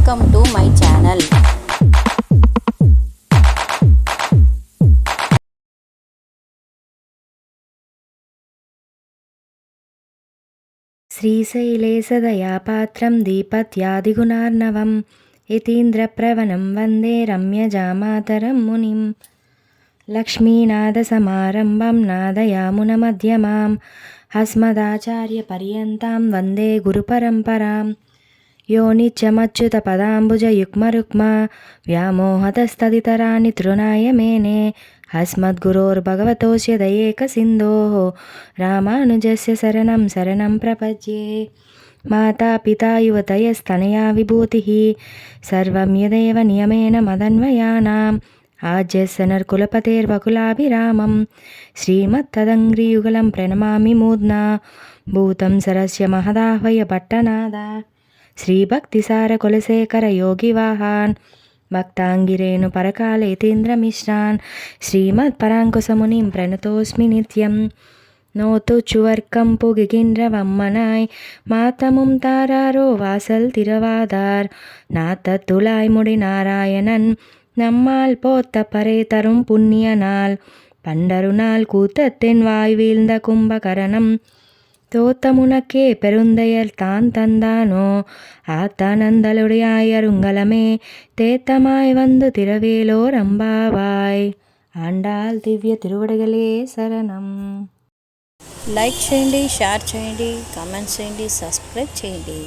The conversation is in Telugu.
Welcome to my channel. శ్రీశైలేశదయాపాత్రం దీపత్యాదిగుణార్ణవం యతీంద్రప్రవణం వందే రమ్యజామాతరం మునిం. లక్ష్మీనాథసమారంభం నాదయామునమధ్యమాం అస్మదాచార్యపర్యంతం వందే గురుపరంపరాం. యో నిత్యమచ్యుతపదాంబుజయుగ్మరుక్మ వ్యామోహతస్తదితరాణి తృణాయ మేనే అస్మద్గురోర్భగవతోస్య దయేకసింధోః రామానుజస్య శరణం శరణం ప్రపద్యే. మాతా పితా యువతయస్తనయా విభూతిః సర్వం యదేవ నియమేన మదన్వయానాం ఆజ్యస్య నర్కులపతేర్వకులాభిరామం శ్రీమత్తదంఘ్రియుగళం ప్రణమామి మూర్ధ్నా భూతం సరస్య మహదాహ్వయ పట్టనాద. శ్రీభక్తిసార కులశేఖర యోగివాహాన్ భక్తాంగిరేణు పరకాలేతేంద్రమిశ్రాన్ శ్రీమత్పరాంకుశమునిం ప్రణతోస్మి నిత్యం. నోతు చువర్కంపు గిగిండ్రవమ్మనాయ్ மாத்தமும் தாராரோ வாசல் திறவாதார் நாத்தத்துளாய் முடி நாராயணன் நம்மால் போத்த பறை தரும் புண்ணிய நாள் பண்டரு நாள் கூத்தத்தின் வாய் வீழ்ந்த கும்பகரணம் தோத்தமுனக்கே பெருந்தையர் தான் தந்தானோ ஆத்தானந்தலுடையாயருங்கலமே தேத்தமாய் வந்து திரவேலோர் அம்பாவாய். ఆండాల్ దివ్య తిరువడిగలే శరణం. లైక్ చేయండి, షేర్ చేయండి, కామెంట్స్ చేయండి, సబ్స్క్రైబ్ చేయండి.